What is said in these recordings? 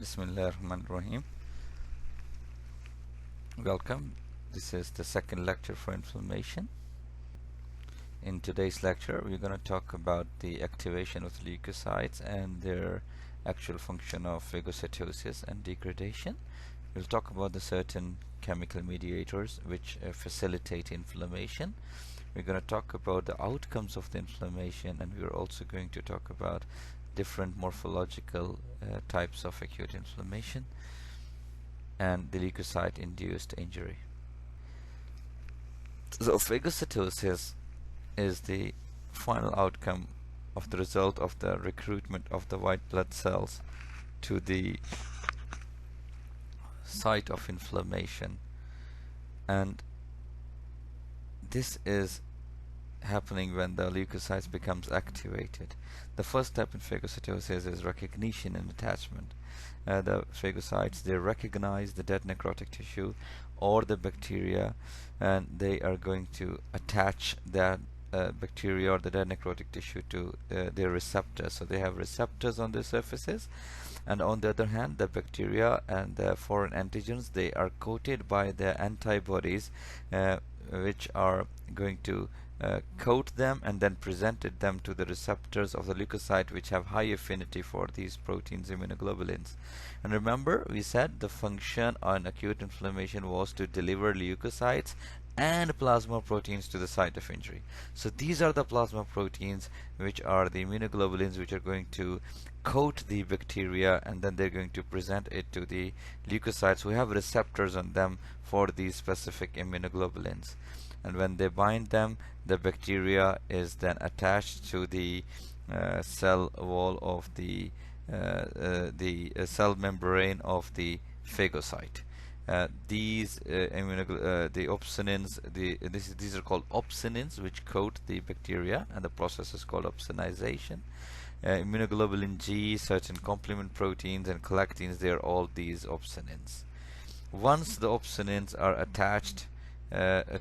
Bismillahirrahmanirrahim. Welcome. This is the second lecture for inflammation. In today's lecture, we're going to talk about the activation of leukocytes and their actual function of phagocytosis and degradation. We'll talk about the certain chemical mediators which facilitate inflammation. We're going to talk about the outcomes of the inflammation, and we're also going to talk about different morphological types of acute inflammation and the leukocyte-induced injury. So phagocytosis is the final outcome of the result of the recruitment of the white blood cells to the site of inflammation, and this is happening when the leukocytes becomes activated. The first step in phagocytosis is recognition and attachment. The phagocytes, they recognize the dead necrotic tissue or the bacteria, and they are going to attach that bacteria or the dead necrotic tissue to their receptors. So they have receptors on their surfaces, and on the other hand, the bacteria and the foreign antigens, they are coated by the antibodies which are going to coat them and then presented them to the receptors of the leukocyte, which have high affinity for these proteins, immunoglobulins. And remember, we said the function on acute inflammation was to deliver leukocytes and plasma proteins to the site of injury. So these are the plasma proteins, which are the immunoglobulins, which are going to coat the bacteria, and then they're going to present it to the leukocytes who have receptors on them for these specific immunoglobulins. And when they bind them, the bacteria is then attached to the cell wall of the cell membrane of the phagocyte. These the opsonins, these are called opsonins, which coat the bacteria, and the process is called opsonization. Immunoglobulin G, certain complement proteins, and collectins, they are all these opsonins. Once the opsonins are attached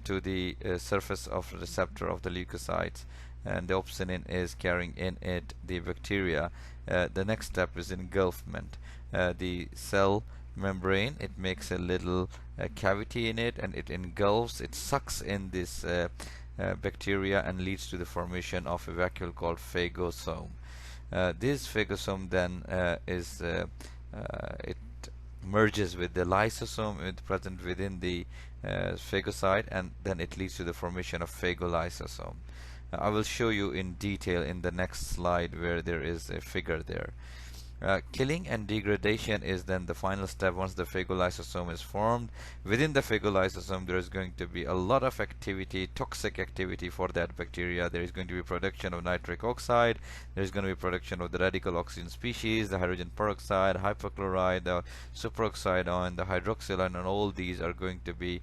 to the surface of the receptor of the leukocytes, and the opsonin is carrying in it the bacteria, the next step is engulfment. The cell membrane, it makes a little cavity in it, and it engulfs, it sucks in this bacteria and leads to the formation of a vacuole called phagosome. This phagosome then it merges with the lysosome present within the phagocyte, and then it leads to the formation of phagolysosome. I will show you in detail in the next slide, where there is a figure there. Killing and degradation is then the final step. Once the phagolysosome is formed, within the phagolysosome there is going to be a lot of activity, toxic activity for that bacteria. There is going to be production of nitric oxide, there is going to be production of the radical oxygen species, the hydrogen peroxide, hypochlorite, the superoxide ion, the hydroxyl ion, and all these are going to be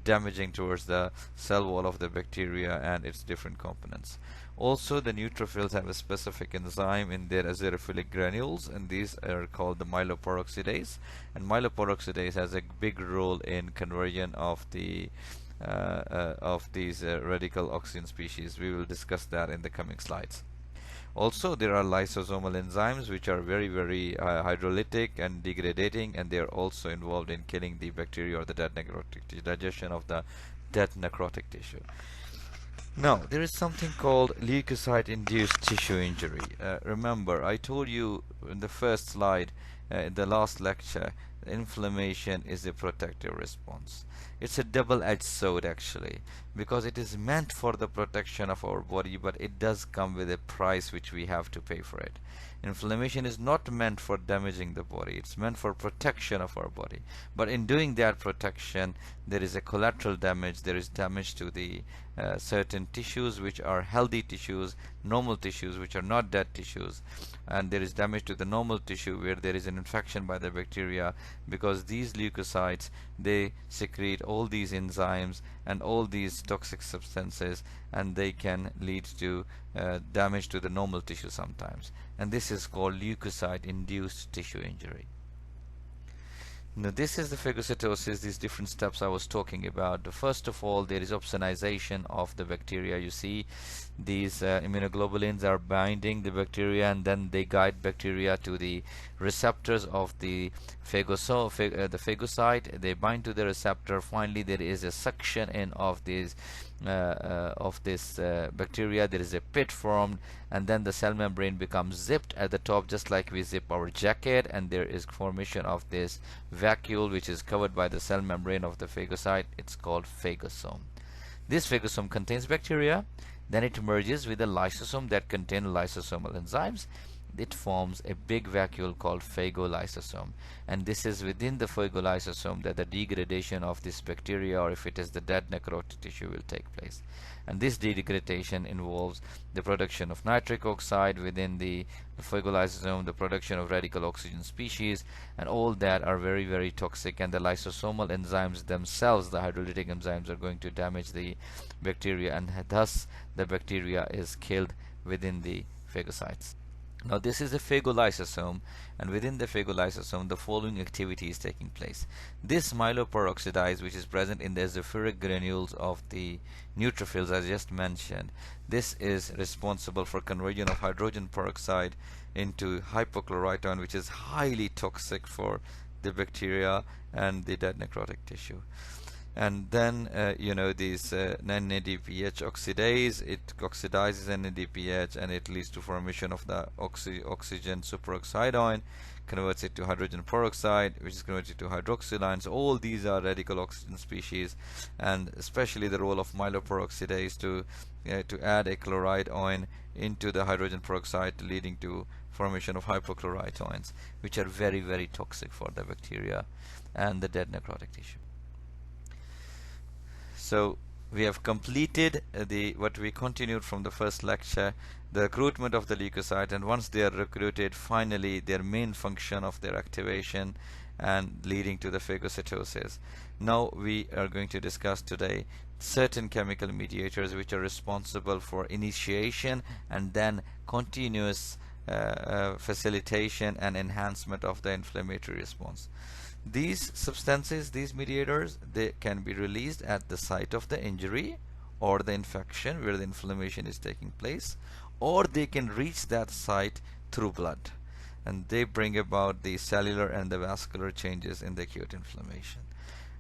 damaging towards the cell wall of the bacteria and its different components. Also, the neutrophils have a specific enzyme in their azerophilic granules, and these are called the myeloperoxidase. And myeloperoxidase has a big role in conversion of the these radical oxygen species. We will discuss that in the coming slides. Also, there are lysosomal enzymes which are very hydrolytic and degradating, and they are also involved in killing the bacteria or the dead necrotic tissue, digestion of the dead necrotic tissue. Now, there is something called leukocyte-induced tissue injury. Remember, I told you in the first slide, in the last lecture, inflammation is a protective response. It's a double-edged sword, actually, because it is meant for the protection of our body, but it does come with a price which we have to pay for it. Inflammation is not meant for damaging the body, it's meant for protection of our body. But in doing that protection, there is a collateral damage. There is damage to the certain tissues which are healthy tissues, normal tissues which are not dead tissues, and there is damage to the normal tissue where there is an infection by the bacteria, because these leukocytes, they secrete all these enzymes and all these toxic substances, and they can lead to damage to the normal tissue sometimes, and this is called leukocyte-induced tissue injury. Now this is the phagocytosis, these different steps I was talking about. First of all, there is opsonization of the bacteria. You see these immunoglobulins are binding the bacteria, and then they guide bacteria to the receptors of the phagocyte. They bind to the receptor. Finally, there is a suction in of these bacteria. There is a pit formed, and then the cell membrane becomes zipped at the top, just like we zip our jacket, and there is formation of this vacuole which is covered by the cell membrane of the phagocyte. It's called phagosome. This phagosome contains bacteria, then it merges with a lysosome that contains lysosomal enzymes. It forms a big vacuole called phagolysosome, and this is within the phagolysosome that the degradation of this bacteria, or if it is the dead necrotic tissue, will take place. And this degradation involves the production of nitric oxide within the phagolysosome, the production of radical oxygen species, and all that are very, very toxic. And the lysosomal enzymes themselves, the hydrolytic enzymes, are going to damage the bacteria, and thus the bacteria is killed within the phagocytes. Now this is a phagolysosome, and within the phagolysosome the following activity is taking place. This myeloperoxidase, which is present in the azophoric granules of the neutrophils as just mentioned, this is responsible for conversion of hydrogen peroxide into hypochlorite, which is highly toxic for the bacteria and the dead necrotic tissue. And then these NADPH oxidase, it oxidizes NADPH, and it leads to formation of the oxygen superoxide ion, converts it to hydrogen peroxide, which is converted to hydroxyl. So all these are radical oxygen species, and especially the role of myeloperoxidase to add a chloride ion into the hydrogen peroxide, leading to formation of hypochlorite ions, which are very, very toxic for the bacteria and the dead necrotic tissue. So we have completed what we continued from the first lecture, the recruitment of the leukocyte, and once they are recruited, finally their main function of their activation and leading to the phagocytosis. Now we are going to discuss today certain chemical mediators which are responsible for initiation and then continuous facilitation and enhancement of the inflammatory response. These substances, these mediators, they can be released at the site of the injury or the infection where the inflammation is taking place, or they can reach that site through blood, and they bring about the cellular and the vascular changes in the acute inflammation.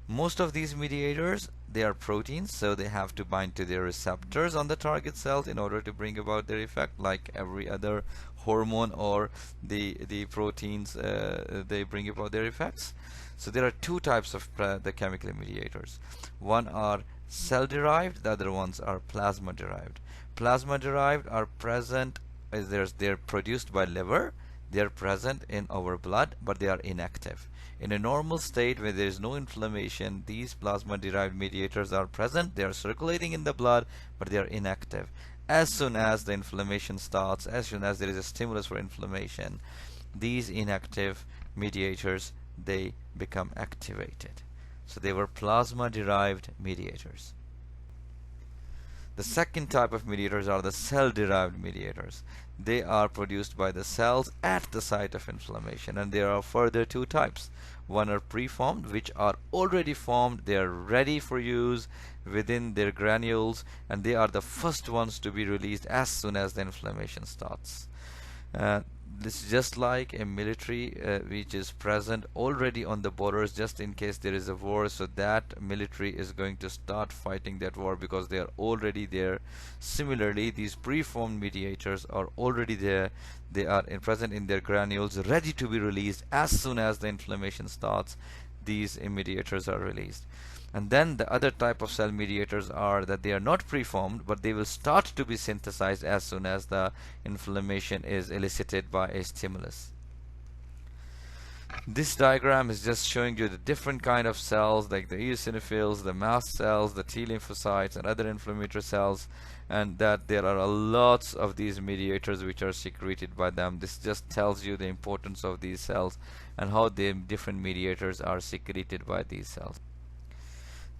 Most of these mediators, they are proteins, so they have to bind to their receptors on the target cells in order to bring about their effect, like every other hormone or the proteins, they bring about their effects. So there are two types of the chemical mediators. One are cell derived, the other ones are plasma derived. Plasma derived are present, they're produced by liver, they are present in our blood, but they are inactive. In a normal state where there is no inflammation, these plasma derived mediators are present, they are circulating in the blood, but they are inactive. As soon as the inflammation starts, as soon as there is a stimulus for inflammation, these inactive mediators, they become activated. So they were plasma derived mediators. The second type of mediators are the cell derived mediators. They are produced by the cells at the site of inflammation, and there are further two types. One are preformed, which are already formed, they are ready for use within their granules, and they are the first ones to be released as soon as the inflammation starts. This is just like a military which is present already on the borders just in case there is a war, so that military is going to start fighting that war because they are already there. Similarly, these preformed mediators are already there, they are present in their granules, ready to be released as soon as the inflammation starts. These mediators are released. And then the other type of cell mediators are that they are not preformed, but they will start to be synthesized as soon as the inflammation is elicited by a stimulus. This diagram is just showing you the different kind of cells, like the eosinophils, the mast cells, the T lymphocytes, and other inflammatory cells, and that there are lots of these mediators which are secreted by them. This just tells you the importance of these cells and how the different mediators are secreted by these cells.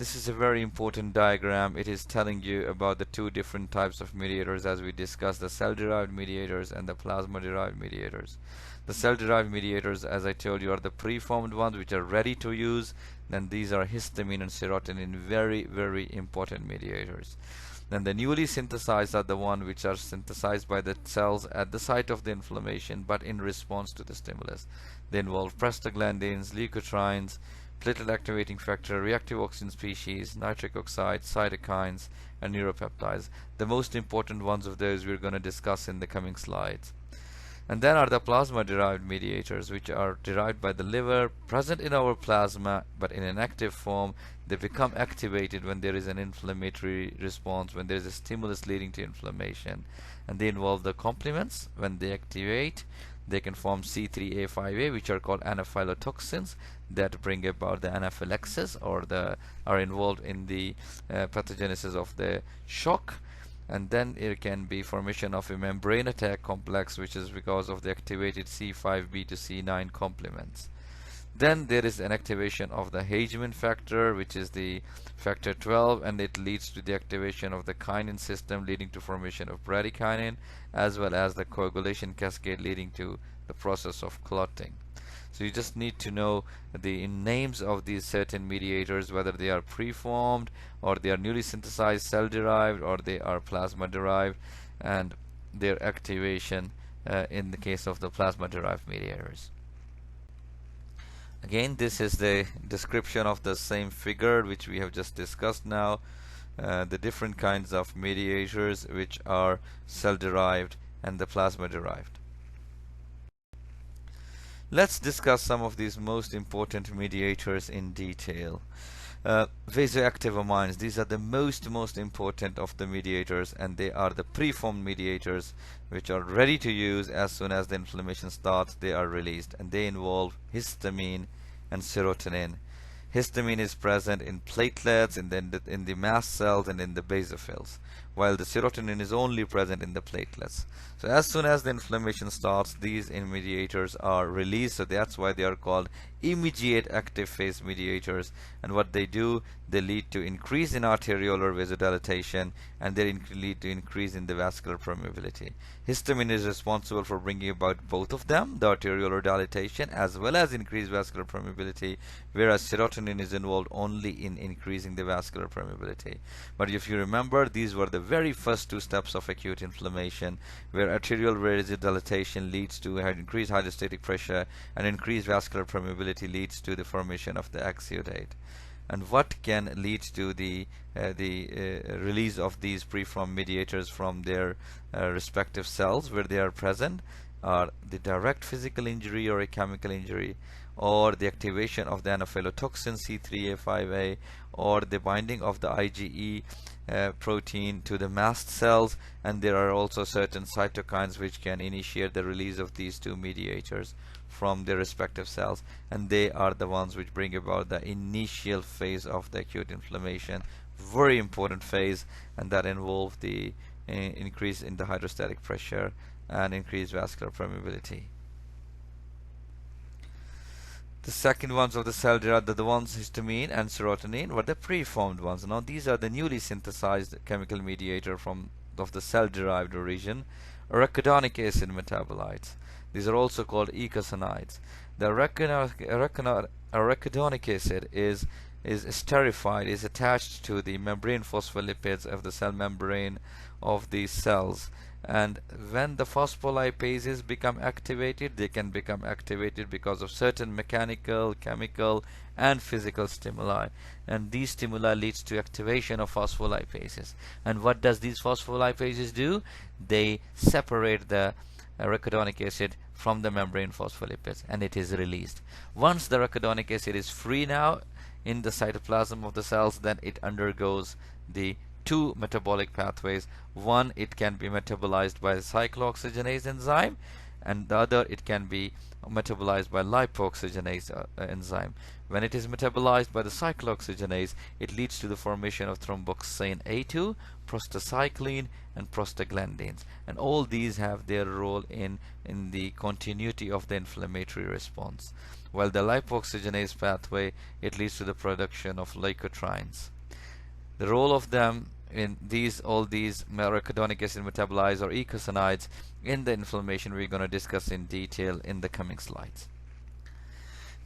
This is a very important diagram. It is telling you about the two different types of mediators as we discussed, the cell-derived mediators and the plasma-derived mediators. The cell-derived mediators, as I told you, are the preformed ones which are ready to use. Then these are histamine and serotonin, very, very important mediators. Then the newly synthesized are the ones which are synthesized by the cells at the site of the inflammation but in response to the stimulus. They involve prostaglandins, leukotrienes, platelet activating factor, reactive oxygen species, nitric oxide, cytokines, and neuropeptides. The most important ones of those we're going to discuss in the coming slides. And then are the plasma-derived mediators, which are derived by the liver, present in our plasma, but in an active form. They become activated when there is an inflammatory response, when there is a stimulus leading to inflammation. And they involve the complements. When they activate, they can form C3A5A, which are called anaphylotoxins that bring about the anaphylaxis or are involved in the pathogenesis of the shock. And then it can be formation of a membrane attack complex, which is because of the activated C5b to C9 complements. Then there is an activation of the Histamine factor, which is the factor 12, and it leads to the activation of the kinin system, leading to formation of bradykinin, as well as the coagulation cascade, leading to the process of clotting. So you just need to know the names of these certain mediators, whether they are preformed or they are newly synthesized cell-derived or they are plasma-derived, and their activation in the case of the plasma-derived mediators. Again, this is the description of the same figure which we have just discussed now. The different kinds of mediators which are cell-derived and the plasma-derived. Let's discuss some of these most important mediators in detail. Vasoactive amines, these are the most important of the mediators, and they are the preformed mediators which are ready to use. As soon as the inflammation starts, they are released, and they involve histamine and serotonin. Histamine is present in platelets, in the mast cells, and in the basophils, while the serotonin is only present in the platelets. So as soon as the inflammation starts, these mediators are released. So that's why they are called immediate active phase mediators. And what they do, they lead to increase in arteriolar vasodilatation, and they lead to increase in the vascular permeability. Histamine is responsible for bringing about both of them, the arteriolar dilatation as well as increased vascular permeability, whereas serotonin is involved only in increasing the vascular permeability. But if you remember, these were the very first two steps of acute inflammation, where arterial vasodilatation leads to increased hydrostatic pressure, and increased vascular permeability leads to the formation of the exudate. And what can lead to the release of these preformed mediators from their respective cells where they are present are the direct physical injury or a chemical injury, or the activation of the anaphylotoxin C3A5A, or the binding of the IgE protein to the mast cells. And there are also certain cytokines which can initiate the release of these two mediators from their respective cells, and they are the ones which bring about the initial phase of the acute inflammation, very important phase, and that involve the increase in the hydrostatic pressure and increased vascular permeability. The second ones of the cell-derived are the ones histamine and serotonin were the preformed ones. Now these are the newly synthesized chemical mediator of the cell-derived origin, arachidonic acid metabolites. These are also called eicosanoids. The arachidonic acid is esterified, is attached to the membrane phospholipids of the cell membrane of these cells. And when the phospholipases become activated, they can become activated because of certain mechanical, chemical, and physical stimuli. And these stimuli leads to activation of phospholipases. And what does these phospholipases do? They separate the arachidonic acid from the membrane phospholipids, and it is released. Once the arachidonic acid is free now in the cytoplasm of the cells, then it undergoes the two metabolic pathways. One, it can be metabolized by the cyclooxygenase enzyme, and the other, it can be metabolized by lipoxygenase enzyme. When it is metabolized by the cyclooxygenase, it leads to the formation of thromboxane A2, prostacyclin, and prostaglandins, and all these have their role in the continuity of the inflammatory response. While the lipoxygenase pathway, it leads to the production of leukotrienes. The role of them in all these arachidonic acid metabolites or eicosanoids in the inflammation, we're going to discuss in detail in the coming slides.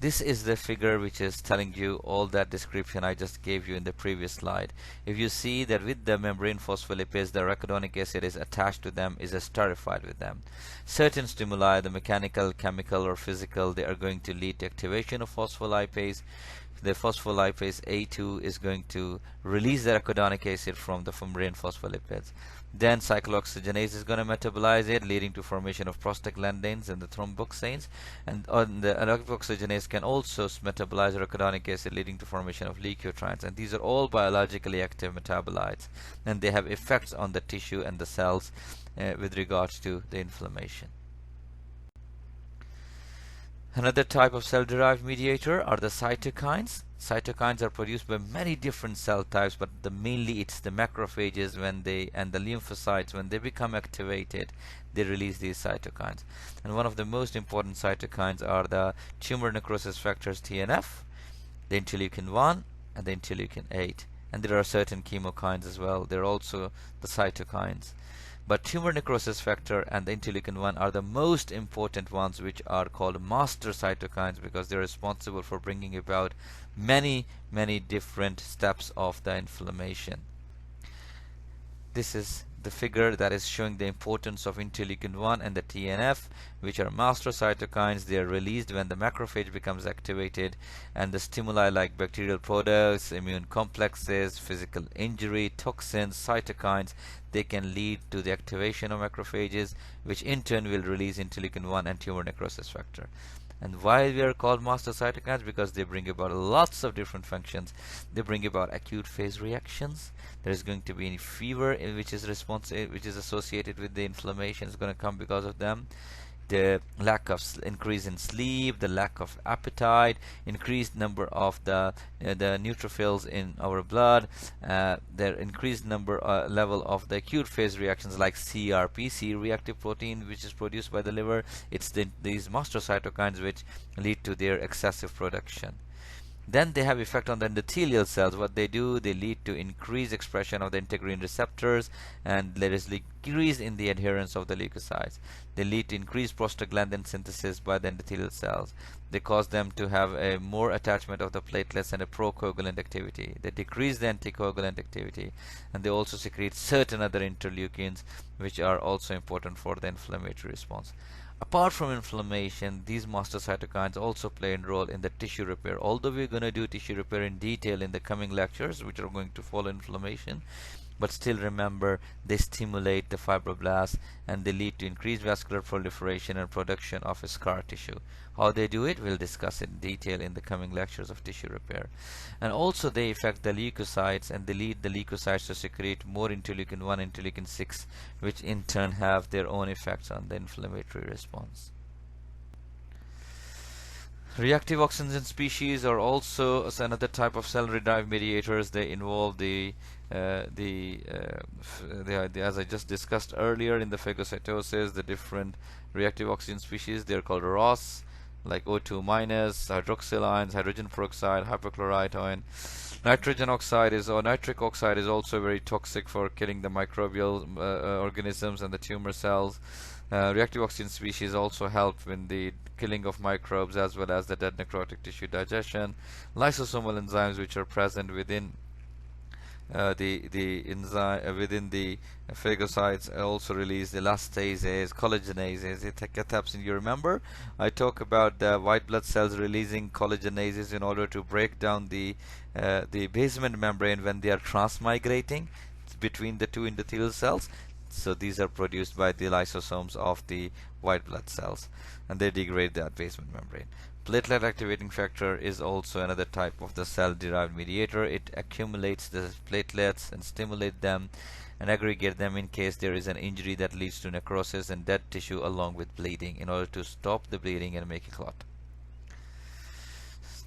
This is the figure which is telling you all that description I just gave you in the previous slide. If you see that with the membrane phospholipids, the arachidonic acid is attached to them, is esterified with them. Certain stimuli, the mechanical, chemical, or physical, they are going to lead to activation of phospholipase. The phospholipase A2 is going to release the arachidonic acid from the membrane phospholipids. Then cyclooxygenase is going to metabolize it, leading to formation of prostaglandins and the thromboxanes. And the lipoxygenase can also metabolize arachidonic acid, leading to formation of leukotrienes. And these are all biologically active metabolites, and they have effects on the tissue and the cells with regards to the inflammation. Another type of cell-derived mediator are the cytokines. Cytokines are produced by many different cell types, but mainly it's the macrophages and the lymphocytes. When they become activated, they release these cytokines. And one of the most important cytokines are the tumor necrosis factors TNF, the interleukin-1, and the interleukin-8. And there are certain chemokines as well. They're also the cytokines. But tumor necrosis factor and the interleukin-1 are the most important ones, which are called master cytokines, because they're responsible for bringing about many different steps of the inflammation. This is the figure that is showing the importance of interleukin-1 and the TNF, which are master cytokines. They are released when the macrophage becomes activated, and the stimuli like bacterial products, immune complexes, physical injury, toxins, cytokines, they can lead to the activation of macrophages, which in turn will release interleukin-1 and tumor necrosis factor. And why they are called master cytokines? Because they bring about lots of different functions. They bring about acute phase reactions. There is going to be any fever which is associated with the inflammation is going to come because of them. The lack of increase in sleep, the lack of appetite, increased number of the neutrophils in our blood, the increased level of the acute phase reactions like CRP, C-reactive protein, which is produced by the liver. It's these master cytokines which lead to their excessive production. Then they have effect on the endothelial cells. What they do, they lead to increased expression of the integrin receptors, and there is decrease in the adherence of the leukocytes. They lead to increased prostaglandin synthesis by the endothelial cells. They cause them to have a more attachment of the platelets and a procoagulant activity. They decrease the anticoagulant activity, and they also secrete certain other interleukins which are also important for the inflammatory response. Apart from inflammation, these master cytokines also play a role in the tissue repair. Although we're going to do tissue repair in detail in the coming lectures, which are going to follow inflammation, but still remember, they stimulate the fibroblasts and they lead to increased vascular proliferation and production of a scar tissue. How they do it, we'll discuss in detail in the coming lectures of tissue repair. And also they affect the leukocytes, and they lead the leukocytes to secrete more interleukin-1, interleukin-6, which in turn have their own effects on the inflammatory response. Reactive oxygen species are also another type of cell-derived mediators. They involve as I just discussed earlier in the phagocytosis, the different reactive oxygen species. They are called ROS, like O2 minus, hydroxyl ions, hydrogen peroxide, hypochlorite ion. Nitrogen oxide or nitric oxide is also very toxic for killing the microbial organisms and the tumor cells. Reactive oxygen species also help in the killing of microbes as well as the dead necrotic tissue digestion. Lysosomal enzymes, which are present within within the phagocytes, also release the elastases, collagenases, cathepsin. You remember I talk about the white blood cells releasing collagenases in order to break down the basement membrane when they are transmigrating between the two endothelial cells. So these are produced by the lysosomes of the white blood cells, and they degrade that basement membrane. Platelet activating factor is also another type of the cell-derived mediator. It accumulates the platelets and stimulate them and aggregate them in case there is an injury that leads to necrosis and dead tissue along with bleeding in order to stop the bleeding and make a clot.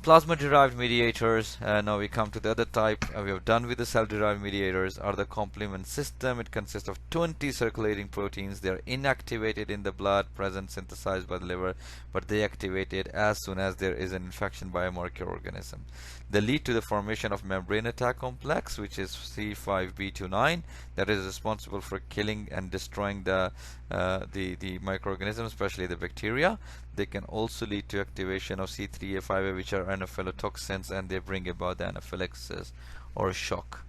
Plasma-derived mediators. Now we come to the other type. We have done with the cell-derived mediators are the complement system. It consists of 20 circulating proteins. They are inactivated in the blood, present, synthesized by the liver, but they activated as soon as there is an infection by a microorganism. They lead to the formation of membrane attack complex, which is C5b29, that is responsible for killing and destroying the microorganism, especially the bacteria. They can also lead to activation of C3a5a, which are anaphylotoxins, and they bring about the anaphylaxis or shock.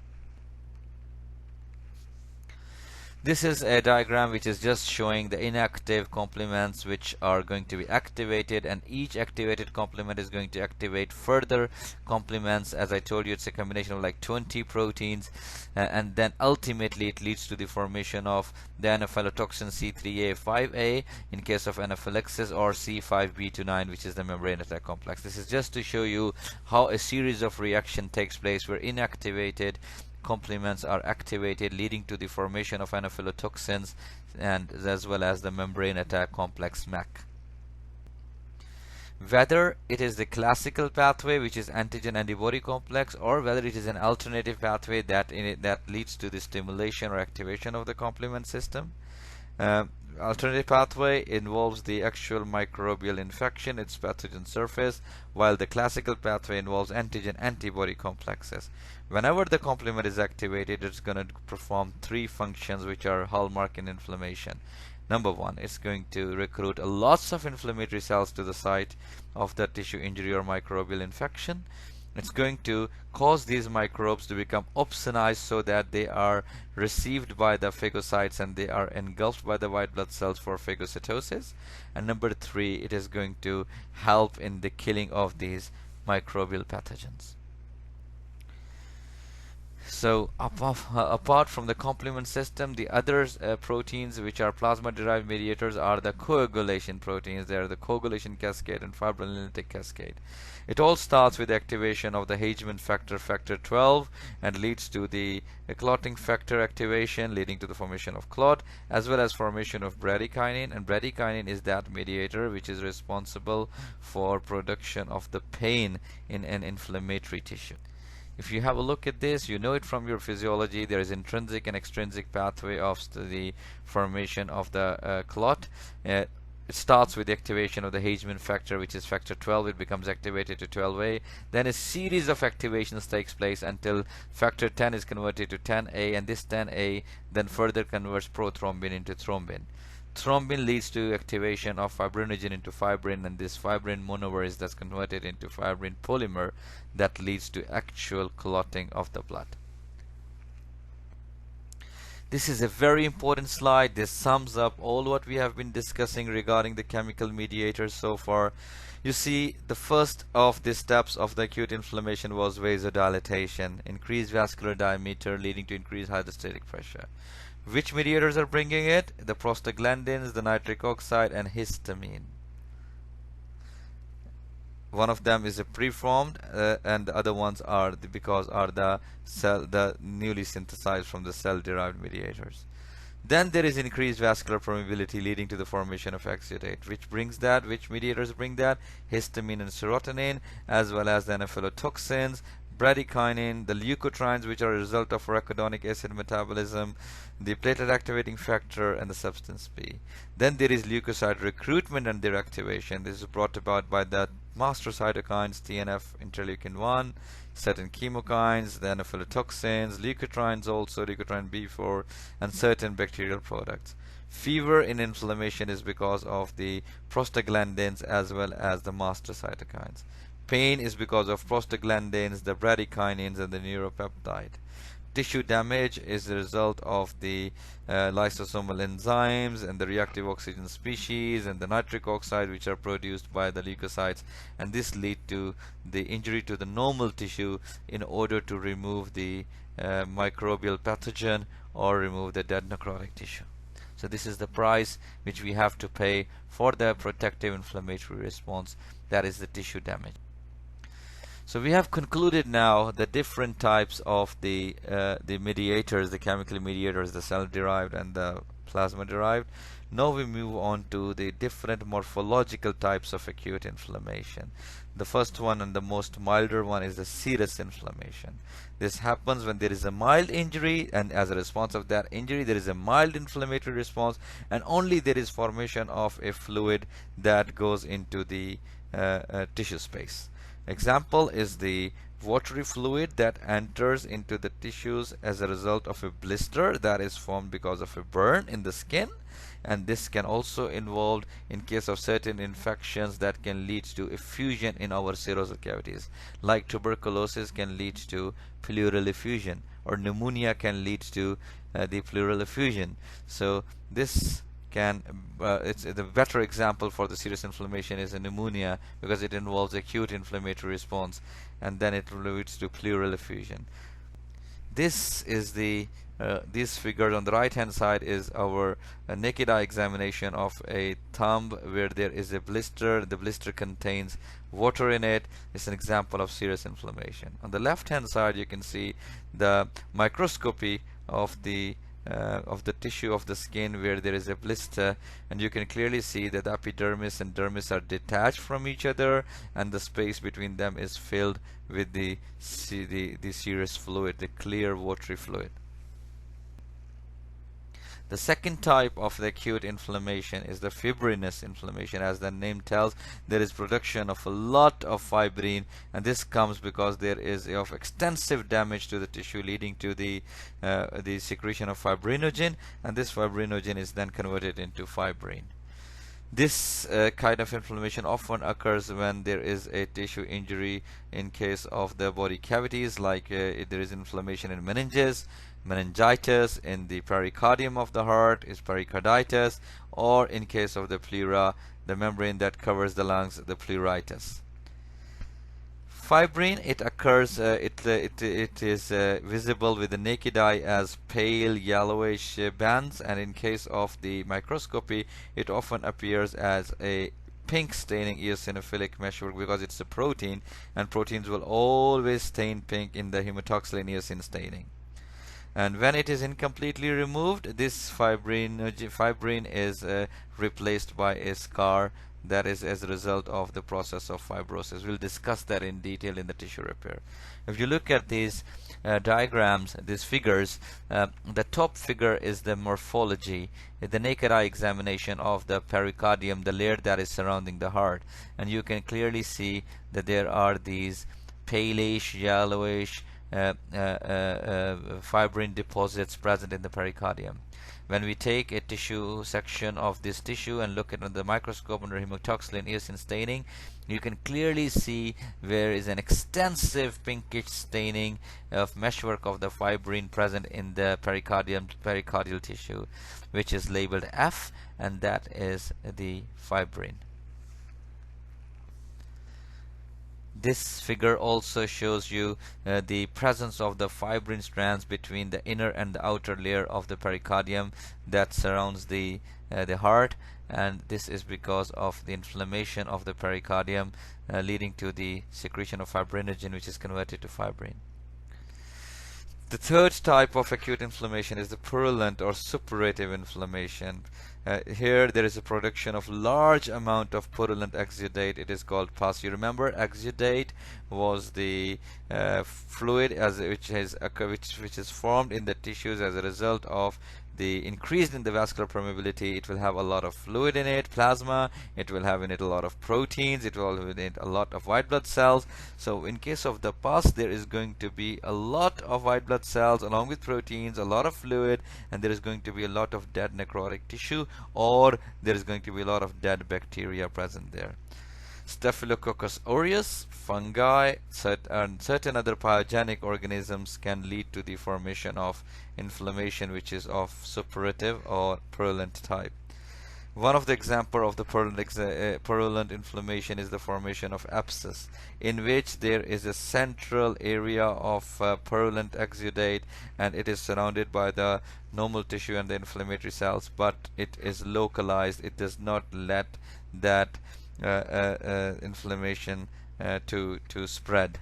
This is a diagram which is just showing the inactive complements which are going to be activated, and each activated complement is going to activate further complements. As I told you, it's a combination of like 20 proteins, and then ultimately it leads to the formation of the anaphylotoxin C3a5a in case of anaphylaxis, or C5b29, which is the membrane attack complex. This is just to show you how a series of reaction takes place where inactivated complements are activated, leading to the formation of anaphylotoxins and as well as the membrane attack complex MAC. Whether it is the classical pathway, which is antigen antibody complex, or whether it is an alternative pathway that leads to the stimulation or activation of the complement system. Alternative pathway involves the actual microbial infection, its pathogen surface, while the classical pathway involves antigen antibody complexes. Whenever the complement is activated, it's going to perform three functions which are hallmark in inflammation. Number one, it's going to recruit lots of inflammatory cells to the site of the tissue injury or microbial infection. It's going to cause these microbes to become opsonized so that they are received by the phagocytes and they are engulfed by the white blood cells for phagocytosis. And number three, it is going to help in the killing of these microbial pathogens. So apart from the complement system, the other proteins which are plasma-derived mediators are the coagulation proteins. They are the coagulation cascade and fibrinolytic cascade. It all starts with the activation of the Histamine factor, factor 12, and leads to the clotting factor activation, leading to the formation of clot, as well as formation of bradykinin. And bradykinin is that mediator which is responsible for production of the pain in an inflammatory tissue. If you have a look at this, you know it from your physiology. There is intrinsic and extrinsic pathway of the formation of the clot. It starts with the activation of the Histamine factor, which is factor 12. It becomes activated to 12A. Then a series of activations takes place until factor 10 is converted to 10A, and this 10A then further converts prothrombin into thrombin. Thrombin leads to activation of fibrinogen into fibrin, and this fibrin monomer is thus converted into fibrin polymer that leads to actual clotting of the blood. This is a very important slide. This sums up all what we have been discussing regarding the chemical mediators so far. You see, the first of the steps of the acute inflammation was vasodilatation, increased vascular diameter leading to increased hydrostatic pressure. Which mediators are bringing it? The prostaglandins, the nitric oxide, and histamine. One of them is a preformed, and the other ones are the newly synthesized from the cell-derived mediators. Then there is increased vascular permeability leading to the formation of exudate. Which mediators bring that? Histamine and serotonin, as well as the anaphylotoxins, bradykinin, the leukotrienes, which are a result of arachidonic acid metabolism, the platelet activating factor, and the substance P. Then there is leukocyte recruitment and their activation. This is brought about by the master cytokines, TNF, interleukin 1, certain chemokines, the anaphylotoxins, leukotrienes also, leukotriene B4, and certain bacterial products. Fever in inflammation is because of the prostaglandins as well as the master cytokines. Pain is because of prostaglandins, the bradykinins, and the neuropeptide. Tissue damage is the result of the lysosomal enzymes and the reactive oxygen species and the nitric oxide, which are produced by the leukocytes, and this lead to the injury to the normal tissue in order to remove the microbial pathogen or remove the dead necrotic tissue. So this is the price which we have to pay for the protective inflammatory response, that is the tissue damage. So we have concluded now the different types of the mediators, the chemical mediators, the cell-derived and the plasma-derived. Now we move on to the different morphological types of acute inflammation. The first one and the most milder one is the serous inflammation. This happens when there is a mild injury, and as a response of that injury there is a mild inflammatory response, and only there is formation of a fluid that goes into the tissue space. Example is the watery fluid that enters into the tissues as a result of a blister that is formed because of a burn in the skin, and this can also involve in case of certain infections that can lead to effusion in our serosal cavities, like tuberculosis can lead to pleural effusion, or pneumonia can lead to the pleural effusion. So this can it's the better example for the serous inflammation is a pneumonia, because it involves acute inflammatory response and then it leads to pleural effusion. This is the these figures on the right hand side is our naked eye examination of a thumb where there is a blister. The blister contains water in it. It's an example of serous inflammation. On the left hand side you can see the microscopy of the tissue of the skin where there is a blister, and you can clearly see that the epidermis and dermis are detached from each other, and the space between them is filled with the serous fluid, the clear watery fluid. The second type of the acute inflammation is the fibrinous inflammation. As the name tells, there is production of a lot of fibrin, and this comes because there is of extensive damage to the tissue, leading to the secretion of fibrinogen, and this fibrinogen is then converted into fibrin. This kind of inflammation often occurs when there is a tissue injury in case of the body cavities, like if there is inflammation in meningitis, in the pericardium of the heart is pericarditis, or in case of the pleura, the membrane that covers the lungs, the pleuritis. Fibrin, it occurs, it is visible with the naked eye as pale yellowish bands, and in case of the microscopy it often appears as a pink staining eosinophilic meshwork, because it's a protein, and proteins will always stain pink in the hematoxylin eosin staining. And when it is incompletely removed, this fibrin is replaced by a scar that is as a result of the process of fibrosis. We'll discuss that in detail in the tissue repair. If you look at these diagrams, these figures, the top figure is the morphology, the naked eye examination of the pericardium, the layer that is surrounding the heart, and you can clearly see that there are these palish, yellowish fibrin deposits present in the pericardium. When we take a tissue section of this tissue and look at it under the microscope under hematoxylin eosin staining, you can clearly see there is an extensive pinkish staining of meshwork of the fibrin present in the pericardial tissue, which is labeled F, and that is the fibrin. This figure also shows you the presence of the fibrin strands between the inner and the outer layer of the pericardium that surrounds the heart, and this is because of the inflammation of the pericardium leading to the secretion of fibrinogen, which is converted to fibrin. The third type of acute inflammation is the purulent or suppurative inflammation. Here there is a production of large amount of purulent exudate. It is called pus. You remember exudate was the fluid which is formed in the tissues as a result of the increase in the vascular permeability. It will have a lot of fluid in it, plasma. It will have in it a lot of proteins. It will have in it a lot of white blood cells. So in case of the pus, there is going to be a lot of white blood cells along with proteins, a lot of fluid, and there is going to be a lot of dead necrotic tissue, or there is going to be a lot of dead bacteria present there. Staphylococcus aureus, fungi, and certain other pyogenic organisms can lead to the formation of inflammation which is of suppurative or purulent type. One of the example of the purulent inflammation is the formation of abscess, in which there is a central area of purulent exudate, and it is surrounded by the normal tissue and the inflammatory cells, but it is localized. It does not let that inflammation to spread.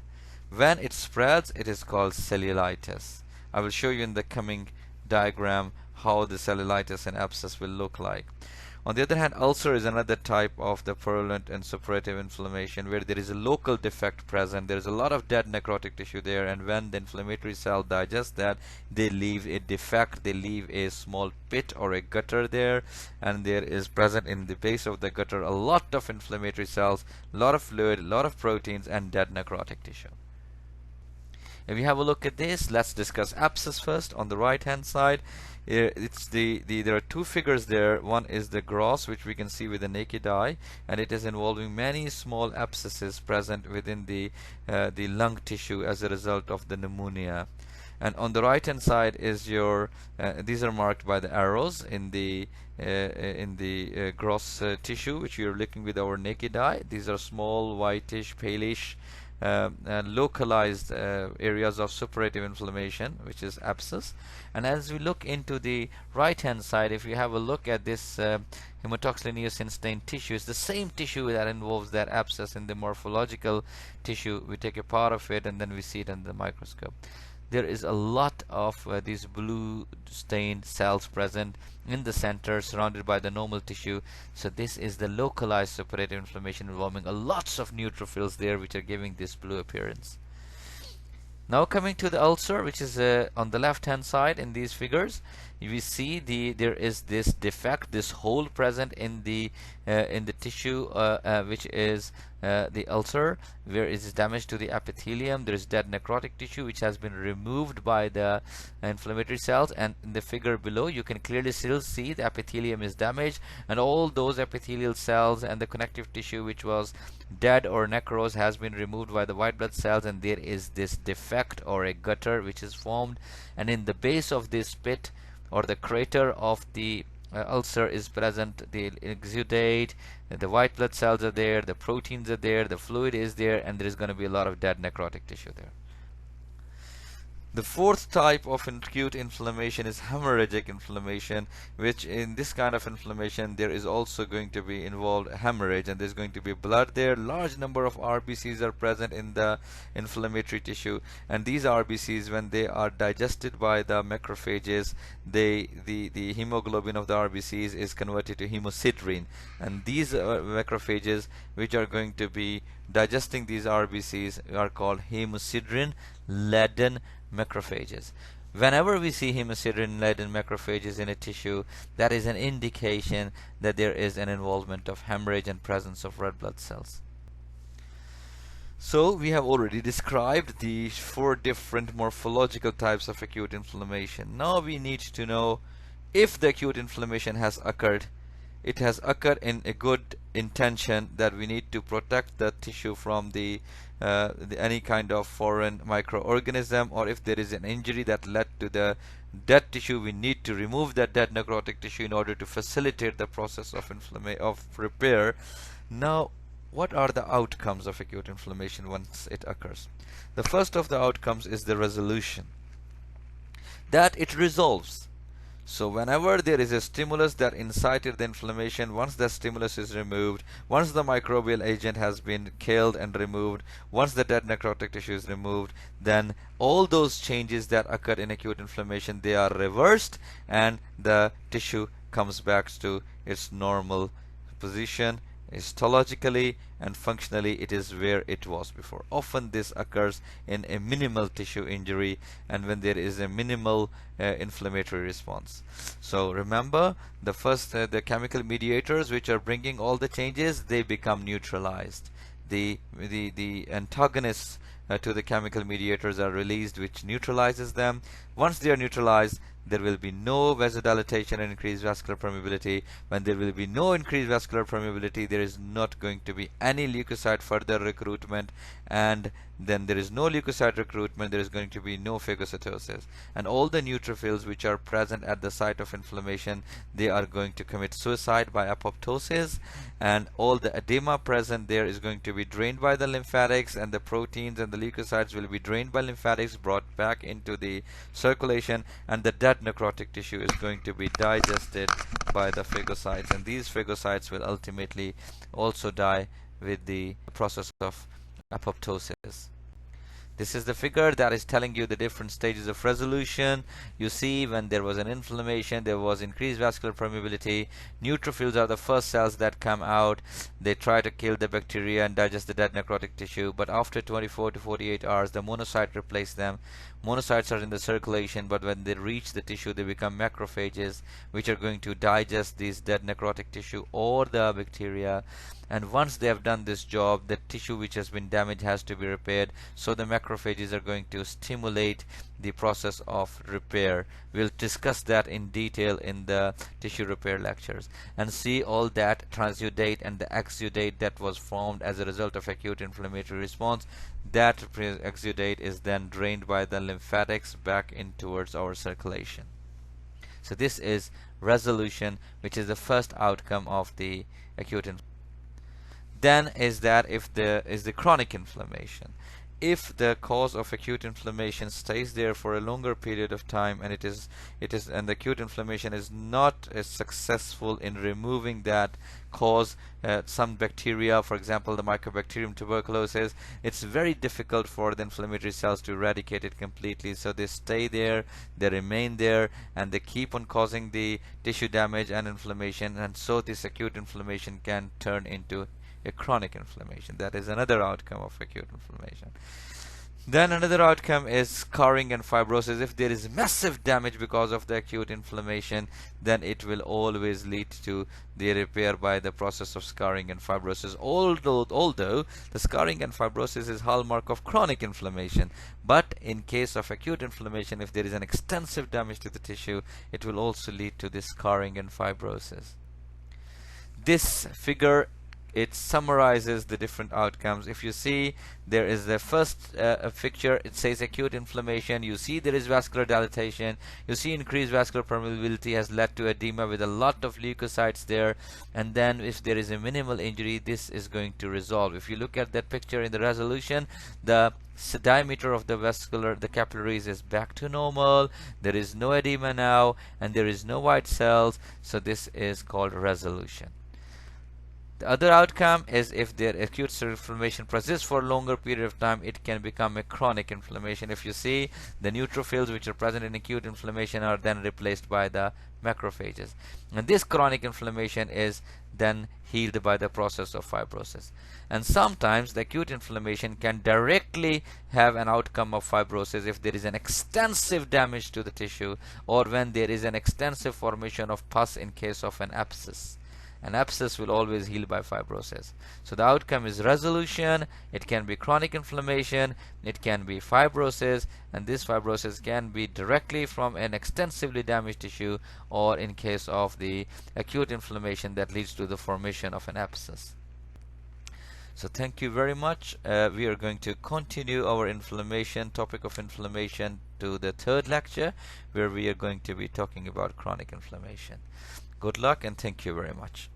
When it spreads, it is called cellulitis. I will show you in the coming diagram how the cellulitis and abscess will look like. On the other hand, ulcer is another type of the purulent and suppurative inflammation, where there is a local defect present. There is a lot of dead necrotic tissue there, and when the inflammatory cell digests that, they leave a defect, they leave a small pit or a gutter there, and there is present in the base of the gutter a lot of inflammatory cells, a lot of fluid, a lot of proteins, and dead necrotic tissue. If you have a look at this, let's discuss abscess first. On the right hand side, it's there are two figures there. One is the gross, which we can see with the naked eye, and it is involving many small abscesses present within the lung tissue as a result of the pneumonia. And on the right hand side is your these are marked by the arrows in the gross tissue, which we are looking with our naked eye. These are small, whitish, palish, localized areas of suppurative inflammation, which is abscess. And as we look into the right hand side, if you have a look at this hematoxylin eosin stained tissue, it's the same tissue that involves that abscess in the morphological tissue. We take a part of it and then we see it under the microscope. There is a lot of these blue stained cells present in the center, surrounded by the normal tissue. So this is the localized suppurative inflammation involving lots of neutrophils there, which are giving this blue appearance. Now coming to the ulcer, which is on the left hand side in these figures, we see there is this defect, this hole present in the tissue, which is the ulcer, where it is damage to the epithelium. There is dead necrotic tissue which has been removed by the inflammatory cells, and in the figure below you can clearly still see the epithelium is damaged, and all those epithelial cells and the connective tissue which was dead or necrosed has been removed by the white blood cells, and there is this defect or a gutter which is formed, and in the base of this pit or the crater of the ulcer is present the exudate, the white blood cells are there, the proteins are there, the fluid is there, and there is going to be a lot of dead necrotic tissue there. The fourth type of acute inflammation is hemorrhagic inflammation, which in this kind of inflammation there is also going to be involved hemorrhage, and there's going to be blood there. Large number of RBCs are present in the inflammatory tissue, and these RBCs, when they are digested by the macrophages, the hemoglobin of the RBCs is converted to hemosiderin, and these macrophages which are going to be digesting these RBCs are called hemosiderin laden macrophages. Whenever we see hemosiderin laden macrophages in a tissue, that is an indication that there is an involvement of hemorrhage and presence of red blood cells. So we have already described the 4 different morphological types of acute inflammation. Now we need to know if the acute inflammation has occurred. It has occurred in a good intention that we need to protect the tissue from any kind of foreign microorganism, or if there is an injury that led to the dead tissue, we need to remove that dead necrotic tissue in order to facilitate the process of repair. Now, what are the outcomes of acute inflammation once it occurs? The first of the outcomes is the resolution, that it resolves. So whenever there is a stimulus that incited the inflammation, once the stimulus is removed, once the microbial agent has been killed and removed, once the dead necrotic tissue is removed, then all those changes that occurred in acute inflammation, they are reversed, and the tissue comes back to its normal position. Histologically and functionally, it is where it was before. Often this occurs in a minimal tissue injury and when there is a minimal inflammatory response. So remember, the chemical mediators which are bringing all the changes, they become neutralized. The antagonists to the chemical mediators are released, which neutralizes them. Once they are neutralized, there will be no vasodilatation and increased vascular permeability. When there will be no increased vascular permeability, there is not going to be any leukocyte further recruitment, and then there is no leukocyte recruitment, there is going to be no phagocytosis. And all the neutrophils which are present at the site of inflammation, they are going to commit suicide by apoptosis, and all the edema present there is going to be drained by the lymphatics, and the proteins and the leukocytes will be drained by lymphatics, brought back into the circulation, and the dead necrotic tissue is going to be digested by the phagocytes, and these phagocytes will ultimately also die with the process of apoptosis. This is the figure that is telling you the different stages of resolution. You see, when there was an inflammation, there was increased vascular permeability. Neutrophils are the first cells that come out. They try to kill the bacteria and digest the dead necrotic tissue, but after 24 to 48 hours, the monocyte replace them. Monocytes are in the circulation, but when they reach the tissue, they become macrophages, which are going to digest these dead necrotic tissue or the bacteria. And once they have done this job, the tissue which has been damaged has to be repaired, so the macrophages are going to stimulate the process of repair. We'll discuss that in detail in the tissue repair lectures, and see all that transudate and the exudate that was formed as a result of acute inflammatory response. That exudate is then drained by the lymphatics back in towards our circulation. So this is resolution, which is the first outcome of the acute inflammation. Then is that if there is the chronic inflammation. If the cause of acute inflammation stays there for a longer period of time, and and the acute inflammation is not as successful in removing that cause, some bacteria, for example the Mycobacterium tuberculosis, it's very difficult for the inflammatory cells to eradicate it completely, so they stay there, they remain there, and they keep on causing the tissue damage and inflammation, and so this acute inflammation can turn into a chronic inflammation. That is another outcome of acute inflammation. Then another outcome is scarring and fibrosis. If there is massive damage because of the acute inflammation, then it will always lead to the repair by the process of scarring and fibrosis. Although the scarring and fibrosis is hallmark of chronic inflammation, but in case of acute inflammation, if there is an extensive damage to the tissue, it will also lead to this scarring and fibrosis. This figure, it summarizes the different outcomes. If you see, there is the first picture, it says acute inflammation. You see there is vascular dilatation. You see increased vascular permeability has led to edema with a lot of leukocytes there. And then if there is a minimal injury, this is going to resolve. If you look at that picture in the resolution, the diameter of the capillaries is back to normal. There is no edema now, and there is no white cells. So this is called resolution. The other outcome is if their acute inflammation persists for a longer period of time, it can become a chronic inflammation. If you see, the neutrophils which are present in acute inflammation are then replaced by the macrophages. And this chronic inflammation is then healed by the process of fibrosis. And sometimes the acute inflammation can directly have an outcome of fibrosis if there is an extensive damage to the tissue, or when there is an extensive formation of pus in case of an abscess. An abscess will always heal by fibrosis. So the outcome is resolution. It can be chronic inflammation, it can be fibrosis, and this fibrosis can be directly from an extensively damaged tissue, or in case of the acute inflammation that leads to the formation of an abscess. So thank you very much. We are going to continue our topic of inflammation to the third lecture, where we are going to be talking about chronic inflammation. Good luck, and thank you very much.